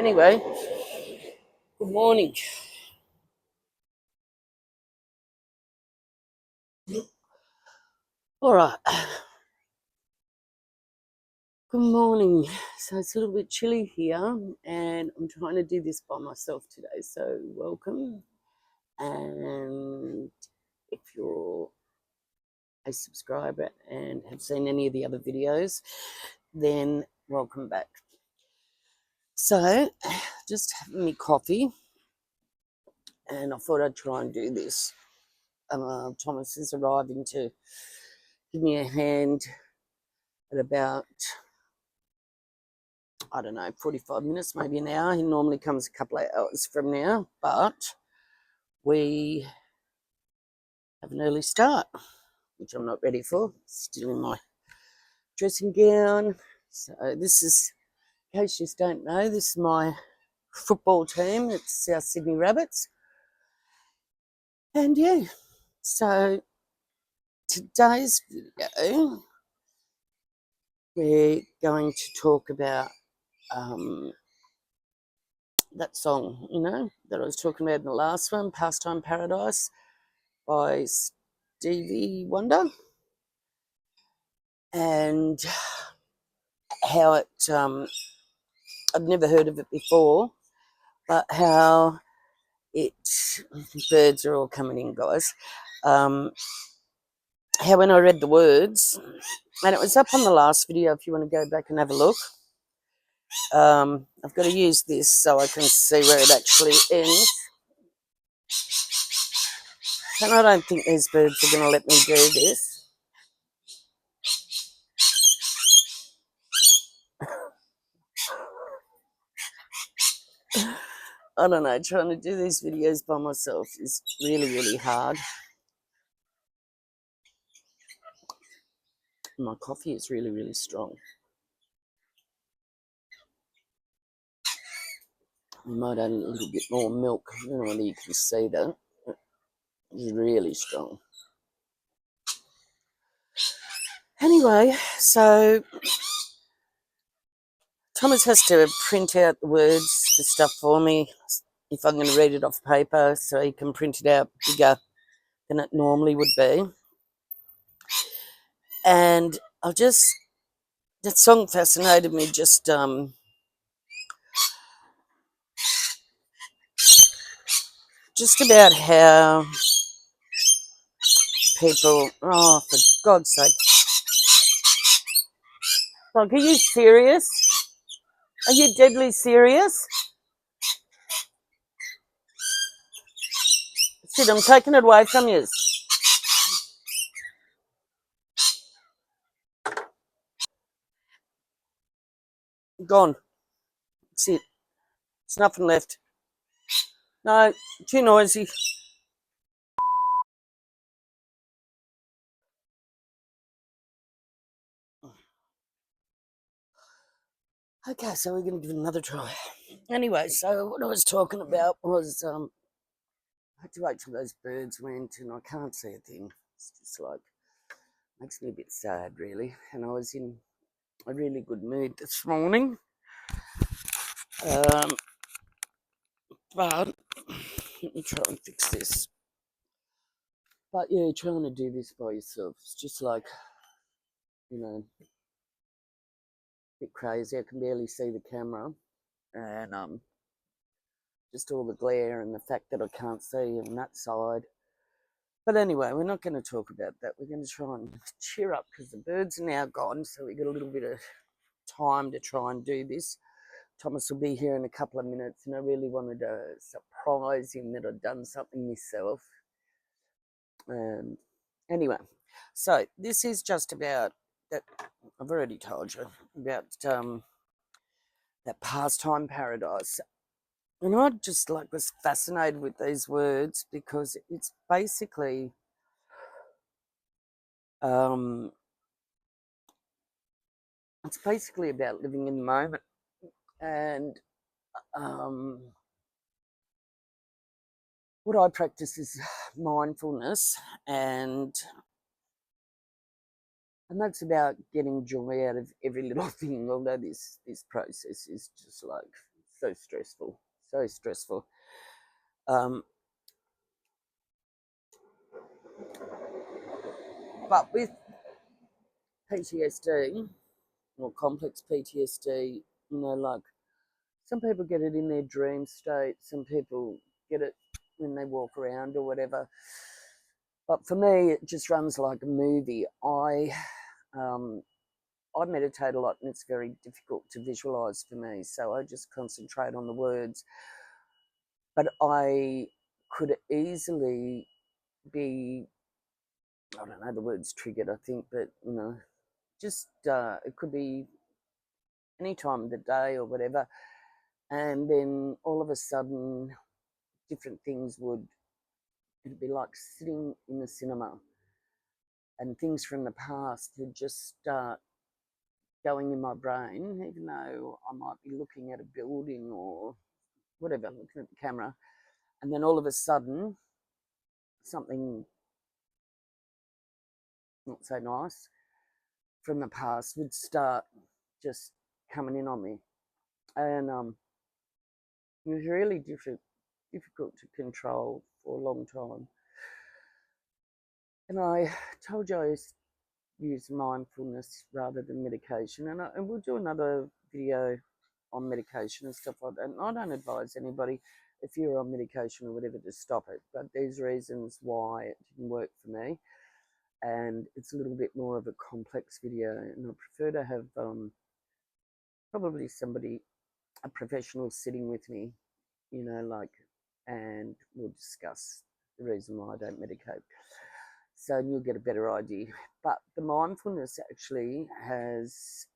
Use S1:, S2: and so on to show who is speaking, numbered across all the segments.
S1: Anyway, good morning. All right. Good morning. So it's a little bit chilly here, and I'm trying to do this by myself today. So welcome. And if you're a subscriber and have seen any of the other videos, then welcome back. So just having me coffee, and I thought I'd try and do this. Thomas is arriving to give me a hand at about, I don't know, 45 minutes, maybe an hour. He normally comes a couple of hours from now, but we have an early start, which I'm not ready for. Still in my dressing gown. So this is, in case you don't know, this is my football team. It's South Sydney Rabbits. And yeah, so today's video, we're going to talk about that song, that I was talking about in the last one, Pastime Paradise by Stevie Wonder, and how it, I'd never heard of it before, but how it, birds are all coming in, guys, how when I read the words, and it was up on the last video if you want to go back and have a look. I've got to use this so I can see where it actually ends. And I don't think these birds are going to let me do this. I don't know, trying to do these videos by myself is really, really hard. My coffee is really, really strong. I might add a little bit more milk. I don't know whether you can see that. It's really strong. Anyway, so Thomas has to print out the words, the stuff for me, if I'm going to read it off paper, so he can print it out bigger than it normally would be. And that song fascinated me just about how people, oh, for God's sake. Like, are you serious? Are you deadly serious? Sid, I'm taking it away from you. Gone. That's it. There's nothing left. No, too noisy. Okay, so we're going to give it another try. Anyway, so what I was talking about was I had to wait till those birds went, and I can't see a thing. It's just like, makes me a bit sad, really. And I was in a really good mood this morning. But let me try and fix this. But yeah, trying to do this by yourself, it's just like, a bit crazy. I can barely see the camera, and just all the glare and the fact that I can't see on that side. But anyway, we're not going to talk about that. We're going to try and cheer up because the birds are now gone, so we got a little bit of time to try and do this. Thomas will be here in a couple of minutes, and I really wanted to surprise him that I'd done something myself. Anyway, so this is just about that. I've already told you about that pastime paradise, and I just was fascinated with these words because it's basically about living in the moment, and what I practice is mindfulness, and that's about getting joy out of every little thing, although this process is just so stressful, so stressful. But with PTSD or complex PTSD, you know, like some people get it in their dream state, some people get it when they walk around or whatever. But for me, it just runs like a movie. I meditate a lot, and it's very difficult to visualize for me, so I just concentrate on the words. But I could easily be, I don't know, the word's triggered, I think, but you know, just it could be any time of the day or whatever, and then all of a sudden different things would, it'd be like sitting in the cinema and things from the past would just start going in my brain, even though I might be looking at a building or whatever, looking at the camera, and then all of a sudden something not so nice from the past would start just coming in on me. And it was really difficult to control for a long time. And I told you I used to use mindfulness rather than medication. And we'll do another video on medication and stuff like that. And I don't advise anybody, if you're on medication or whatever, to stop it. But there's reasons why it didn't work for me. And it's a little bit more of a complex video. And I prefer to have probably somebody, a professional, sitting with me, you know, like, and we'll discuss the reason why I don't medicate. So you'll get a better idea. But the mindfulness actually has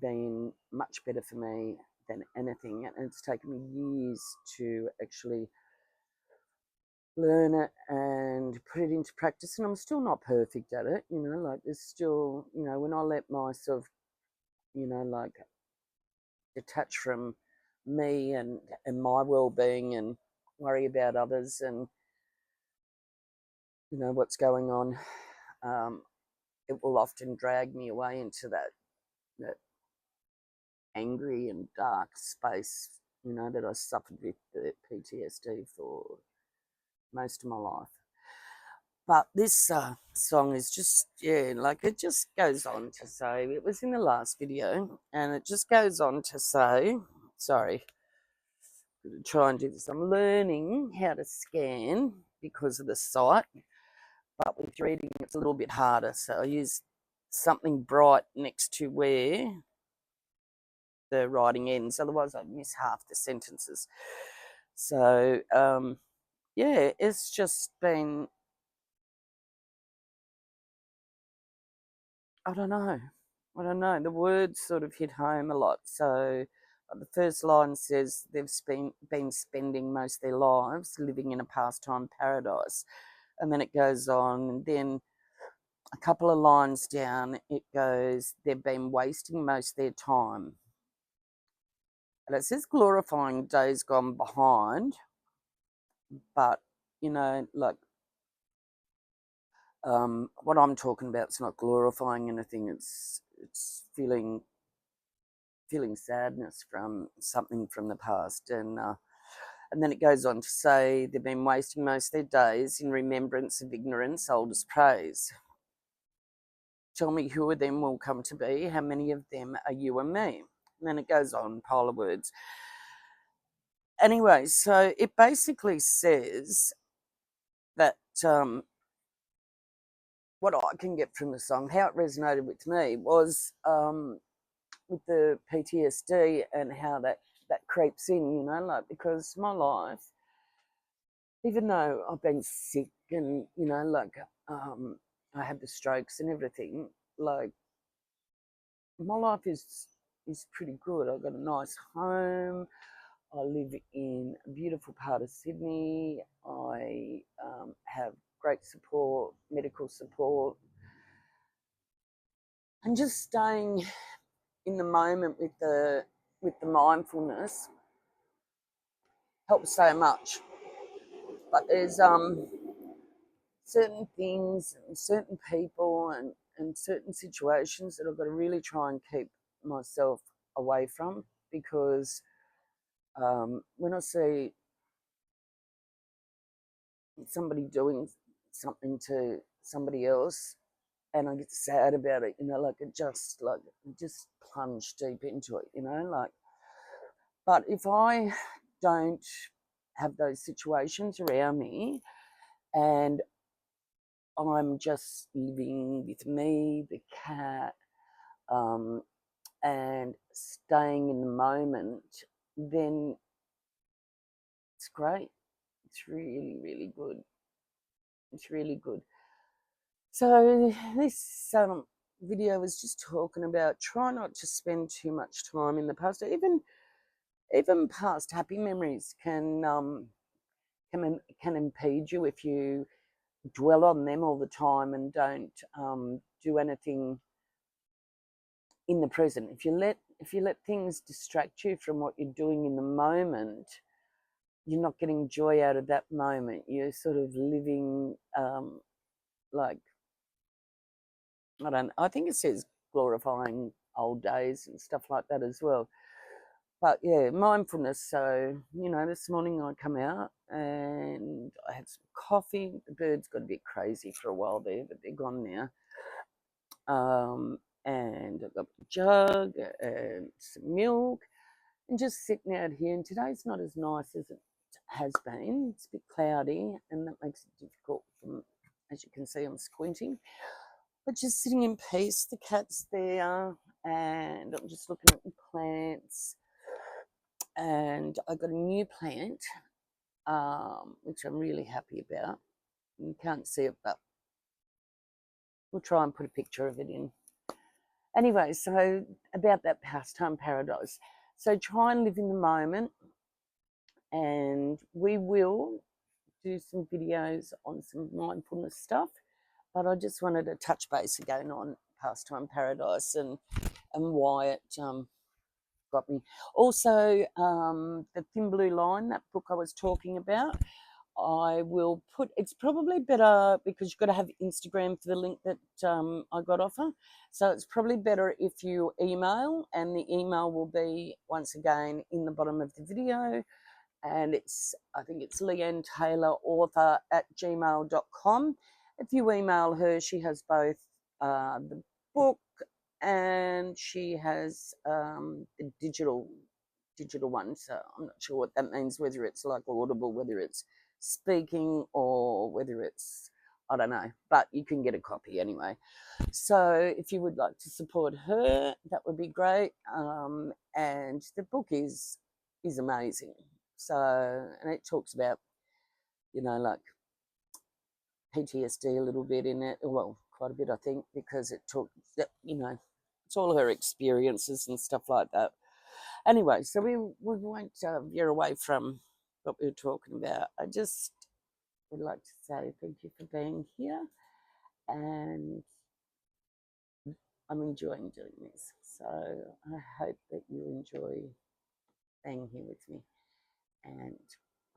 S1: been much better for me than anything, and it's taken me years to actually learn it and put it into practice, and I'm still not perfect at it, you know, like there's still, you know, when I let myself, you know, like detach from me and my well-being and worry about others and, you know, what's going on, it will often drag me away into that angry and dark space, you know, that I suffered with the PTSD for most of my life. But this song is just, yeah, like it just goes on to say, it was in the last video, and it just goes on to say, sorry, I'm going to try and do this. I'm learning how to scan because of the sight, but with reading it's a little bit harder. So I use something bright next to where the writing ends, otherwise I'd miss half the sentences. So, yeah, it's just been, I don't know. The words sort of hit home a lot. So the first line says they've been spending most of their lives living in a pastime paradise. And then it goes on, and then a couple of lines down, it goes, they've been wasting most of their time. And it says glorifying days gone behind, but, you know, like, what I'm talking about is not glorifying anything. It's feeling sadness from something from the past, and then it goes on to say they've been wasting most of their days in remembrance of ignorance, old as praise. Tell me who of them will come to be. How many of them are you and me? And then it goes on, pile of words. Anyway, so it basically says that what I can get from the song, how it resonated with me was with the PTSD and how that creeps in, you know, like, because my life, even though I've been sick and, you know, like, I had the strokes and everything, like, my life is pretty good. I've got a nice home. I live in a beautiful part of Sydney. I have great support, medical support, and just staying in the moment with the mindfulness helps so much. But there's certain things and certain people and certain situations that I've got to really try and keep myself away from, because When I see somebody doing something to somebody else and I get sad about it, like it just plunge deep into it, like. But if I don't have those situations around me and I'm just living with me, the cat, um, and staying in the moment, then it's great. It's really, really good. It's really good. So this video was just talking about try not to spend too much time in the past. Even past happy memories can impede you if you dwell on them all the time and don't do anything in the present. If you let things distract you from what you're doing in the moment, you're not getting joy out of that moment. You're sort of living like, I think it says glorifying old days and stuff like that as well. But yeah, mindfulness. So, this morning I come out and I had some coffee. The birds got a bit crazy for a while there, but they're gone now. And I've got a jug and some milk and just sitting out here. And today's not as nice as it has been. It's a bit cloudy and that makes it difficult. As you can see, I'm squinting. But just sitting in peace. The cat's there and I'm just looking at the plants. And I got a new plant, which I'm really happy about. You can't see it, but we'll try and put a picture of it in. Anyway, so about that pastime paradise. So try and live in the moment, and we will do some videos on some mindfulness stuff. But I just wanted to touch base again on pastime paradise and why it got me. Also, the Thin Blue Line, that book I was talking about, I will put, it's probably better because you've got to have Instagram for the link that I got off her. So it's probably better if you email, and the email will be once again in the bottom of the video. And I think it's leannetaylorauthor@gmail.com. If you email her, she has both the book and she has the digital one. So I'm not sure what that means, whether it's like Audible, whether it's speaking, or whether it's, I don't know, but you can get a copy anyway. So if you would like to support her, that would be great. And the book is amazing. So, and it talks about, like PTSD a little bit in it. Well, quite a bit, I think, because it talks, it's all her experiences and stuff like that. Anyway, so we won't veer away from what we were talking about. I just would like to say thank you for being here, and I'm enjoying doing this. So I hope that you enjoy being here with me, and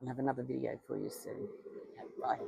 S1: I'll have another video for you soon. Okay, bye.